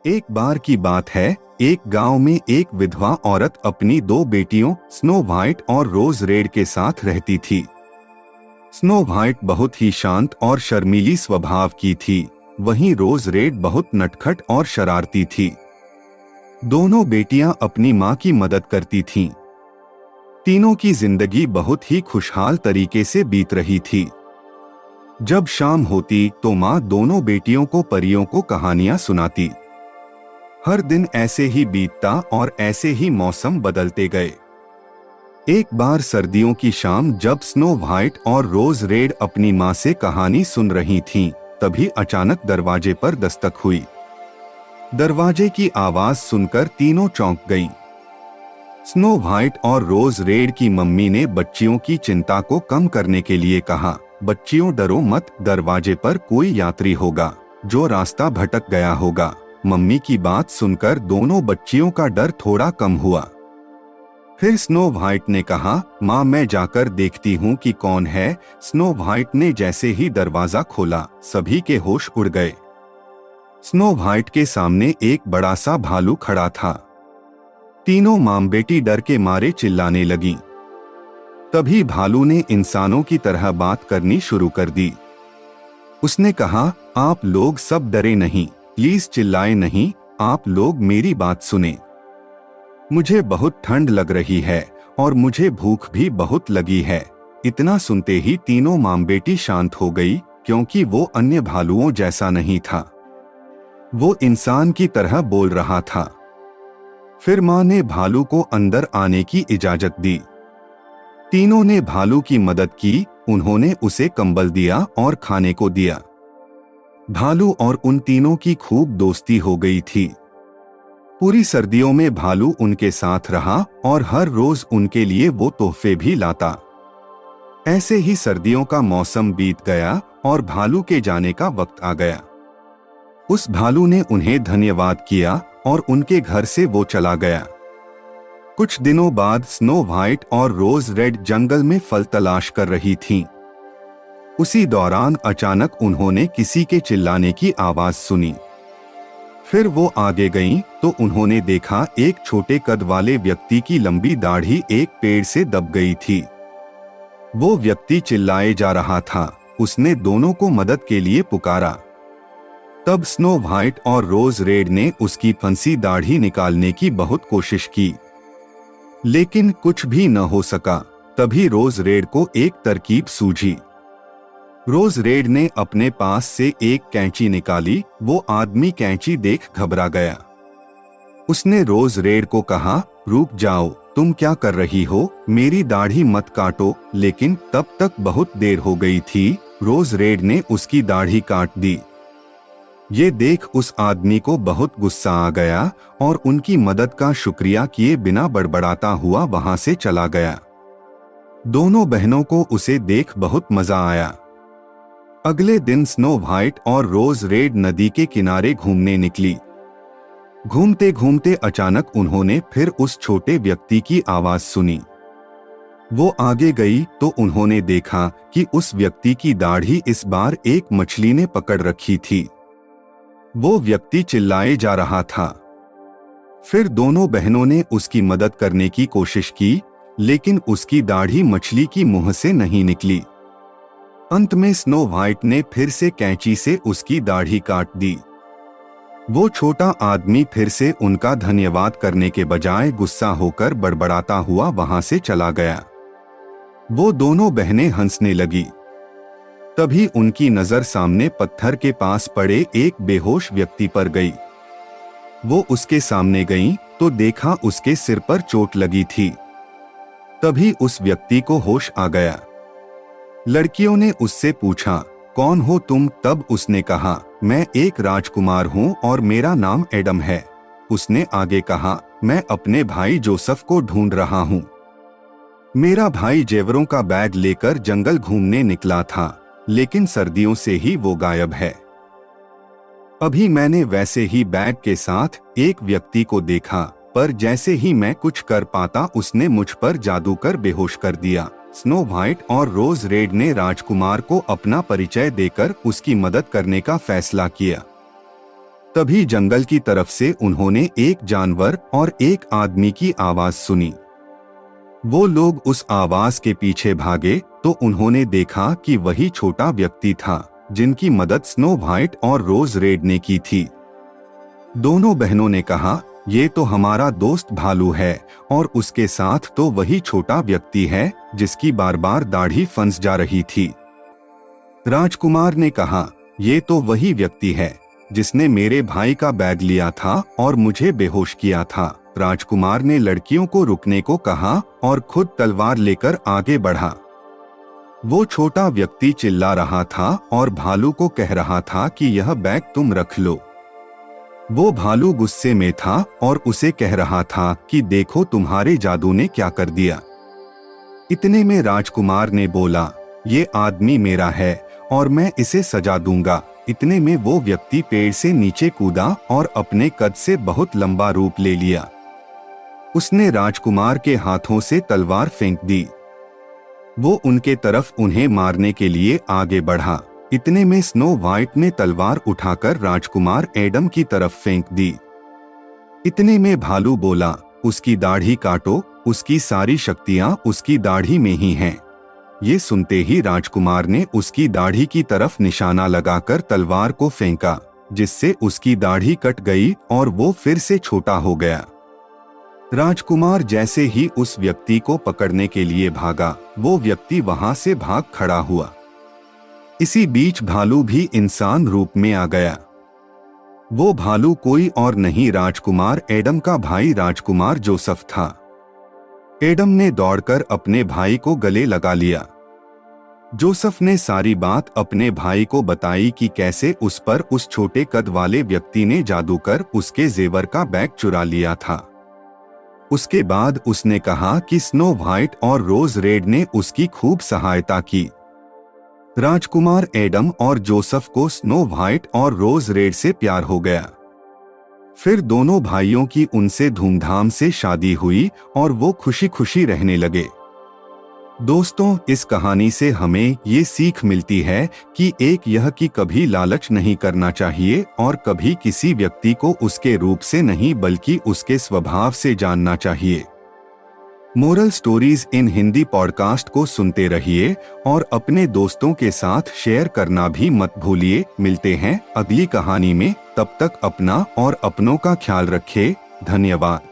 एक बार की बात है, एक गांव में एक विधवा औरत अपनी दो बेटियों स्नो व्हाइट और रोज रेड के साथ रहती थी। स्नो व्हाइट बहुत ही शांत और शर्मीली स्वभाव की थी, वहीं रोज रेड बहुत नटखट और शरारती थी। दोनों बेटियां अपनी मां की मदद करती थीं। तीनों की जिंदगी बहुत ही खुशहाल तरीके से बीत रही थी। जब शाम होती तो मां दोनों बेटियों को परियों को कहानियां सुनाती। हर दिन ऐसे ही बीतता और ऐसे ही मौसम बदलते गए। एक बार सर्दियों की शाम जब स्नो व्हाइट और रोज रेड अपनी मां से कहानी सुन रही थीं, तभी अचानक दरवाजे पर दस्तक हुई। दरवाजे की आवाज सुनकर तीनों चौंक गईं। स्नो व्हाइट और रोज रेड की मम्मी ने बच्चियों की चिंता को कम करने के लिए कहा, बच्चियों डरो मत, दरवाजे पर कोई यात्री होगा जो रास्ता भटक गया होगा। मम्मी की बात सुनकर दोनों बच्चियों का डर थोड़ा कम हुआ। फिर स्नो व्हाइट ने कहा, माँ मैं जाकर देखती हूँ कि कौन है। स्नो व्हाइट ने जैसे ही दरवाजा खोला, सभी के होश उड़ गए। स्नो व्हाइट के सामने एक बड़ा सा भालू खड़ा था। तीनों मां बेटी डर के मारे चिल्लाने लगीं। तभी भालू ने इंसानों की तरह बात करनी शुरू कर दी। उसने कहा, आप लोग सब डरे नहीं, प्लीज चिल्लाए नहीं, आप लोग मेरी बात सुने। मुझे बहुत ठंड लग रही है और मुझे भूख भी बहुत लगी है। इतना सुनते ही तीनों मां बेटी शांत हो गई, क्योंकि वो अन्य भालुओं जैसा नहीं था। वो इंसान की तरह बोल रहा था। फिर मां ने भालू को अंदर आने की इजाजत दी। तीनों ने भालू की मदद की, उन्होंने उसे कंबल दिया और खाने को दिया। भालू और उन तीनों की खूब दोस्ती हो गई थी। पूरी सर्दियों में भालू उनके साथ रहा और हर रोज उनके लिए वो तोहफे भी लाता। ऐसे ही सर्दियों का मौसम बीत गया और भालू के जाने का वक्त आ गया। उस भालू ने उन्हें धन्यवाद किया और उनके घर से वो चला गया। कुछ दिनों बाद स्नो व्हाइट और रोज रेड जंगल में फल तलाश कर रही थीं। उसी दौरान अचानक उन्होंने किसी के चिल्लाने की आवाज सुनी। फिर वो आगे गईं तो उन्होंने देखा एक छोटे कद वाले व्यक्ति की लंबी दाढ़ी एक पेड़ से दब गई थी। वो व्यक्ति चिल्लाए जा रहा था। उसने दोनों को मदद के लिए पुकारा। तब स्नो व्हाइट और रोज रेड ने उसकी फंसी दाढ़ी निकालने की बहुत कोशिश की, लेकिन कुछ भी न हो सका। तभी रोज रेड को एक तरकीब सूझी। रोज रेड ने अपने पास से एक कैंची निकाली। वो आदमी कैंची देख घबरा गया। उसने रोज रेड को कहा, रुक जाओ, तुम क्या कर रही हो, मेरी दाढ़ी मत काटो। लेकिन तब तक बहुत देर हो गई थी। रोज रेड ने उसकी दाढ़ी काट दी। ये देख उस आदमी को बहुत गुस्सा आ गया और उनकी मदद का शुक्रिया किए बिना बड़बड़ाता हुआ वहां से चला गया। दोनों बहनों को उसे देख बहुत मजा आया। अगले दिन स्नो व्हाइट और रोज रेड नदी के किनारे घूमने निकली। घूमते घूमते अचानक उन्होंने फिर उस छोटे व्यक्ति की आवाज सुनी। वो आगे गई तो उन्होंने देखा कि उस व्यक्ति की दाढ़ी इस बार एक मछली ने पकड़ रखी थी। वो व्यक्ति चिल्लाए जा रहा था। फिर दोनों बहनों ने उसकी मदद करने की कोशिश की, लेकिन उसकी दाढ़ी मछली की मुंह से नहीं निकली। अंत में स्नो व्हाइट ने फिर से कैंची से उसकी दाढ़ी काट दी। वो छोटा आदमी फिर से उनका धन्यवाद करने के बजाय गुस्सा होकर बड़बड़ाता हुआ वहां से चला गया। वो दोनों बहनें हंसने लगी। तभी उनकी नजर सामने पत्थर के पास पड़े एक बेहोश व्यक्ति पर गई। वो उसके सामने गईं तो देखा उसके सिर पर चोट लगी थी। तभी उस व्यक्ति को होश आ गया। लड़कियों ने उससे पूछा, कौन हो तुम? तब उसने कहा, मैं एक राजकुमार हूँ और मेरा नाम एडम है। उसने आगे कहा, मैं अपने भाई जोसेफ को ढूंढ रहा हूँ। मेरा भाई जेवरों का बैग लेकर जंगल घूमने निकला था, लेकिन सर्दियों से ही वो गायब है। अभी मैंने वैसे ही बैग के साथ एक व्यक्ति को देखा, पर जैसे ही मैं कुछ कर पाता उसने मुझ पर जादू कर बेहोश कर दिया। स्नो व्हाइट और रोज रेड ने राजकुमार को अपना परिचय देकर उसकी मदद करने का फैसला किया। तभी जंगल की तरफ से उन्होंने एक जानवर और एक आदमी की आवाज सुनी। वो लोग उस आवाज के पीछे भागे तो उन्होंने देखा कि वही छोटा व्यक्ति था जिनकी मदद स्नो व्हाइट और रोज रेड ने की थी। दोनों बहनों ने कहा, ये तो हमारा दोस्त भालू है और उसके साथ तो वही छोटा व्यक्ति है जिसकी बार बार दाढ़ी फंस जा रही थी। राजकुमार ने कहा, ये तो वही व्यक्ति है जिसने मेरे भाई का बैग लिया था और मुझे बेहोश किया था। राजकुमार ने लड़कियों को रुकने को कहा और खुद तलवार लेकर आगे बढ़ा। वो छोटा व्यक्ति चिल्ला रहा था और भालू को कह रहा था कि यह बैग तुम रख लो। वो भालू गुस्से में था और उसे कह रहा था कि देखो तुम्हारे जादू ने क्या कर दिया। इतने में राजकुमार ने बोला, ये आदमी मेरा है और मैं इसे सजा दूंगा। इतने में वो व्यक्ति पेड़ से नीचे कूदा और अपने कद से बहुत लंबा रूप ले लिया। उसने राजकुमार के हाथों से तलवार फेंक दी। वो उनके तरफ उन्हें मारने के लिए आगे बढ़ा। इतने में स्नो व्हाइट ने तलवार उठाकर राजकुमार एडम की तरफ फेंक दी। इतने में भालू बोला, उसकी दाढ़ी काटो, उसकी सारी शक्तियां उसकी दाढ़ी में ही हैं। ये सुनते ही राजकुमार ने उसकी दाढ़ी की तरफ निशाना लगाकर तलवार को फेंका, जिससे उसकी दाढ़ी कट गई और वो फिर से छोटा हो गया। राजकुमार जैसे ही उस व्यक्ति को पकड़ने के लिए भागा, वो व्यक्ति वहां से भाग खड़ा हुआ। इसी बीच भालू भी इंसान रूप में आ गया। वो भालू कोई और नहीं राजकुमार एडम का भाई राजकुमार जोसेफ था। एडम ने दौड़कर अपने भाई को गले लगा लिया। जोसेफ ने सारी बात अपने भाई को बताई कि कैसे उस पर उस छोटे कद वाले व्यक्ति ने जादू कर उसके जेवर का बैग चुरा लिया था। उसके बाद उसने कहा कि स्नो व्हाइट और रोज रेड ने उसकी खूब सहायता की। राजकुमार एडम और जोसेफ को स्नो व्हाइट और रोज रेड से प्यार हो गया। फिर दोनों भाइयों की उनसे धूमधाम से शादी हुई और वो खुशी खुशी रहने लगे। दोस्तों, इस कहानी से हमें ये सीख मिलती है कि एक यह कि कभी लालच नहीं करना चाहिए और कभी किसी व्यक्ति को उसके रूप से नहीं बल्कि उसके स्वभाव से जानना चाहिए। Moral stories in Hindi podcast को सुनते रहिए और अपने दोस्तों के साथ शेयर करना भी मत भूलिए। मिलते हैं अगली कहानी में, तब तक अपना और अपनों का ख्याल रखें। धन्यवाद।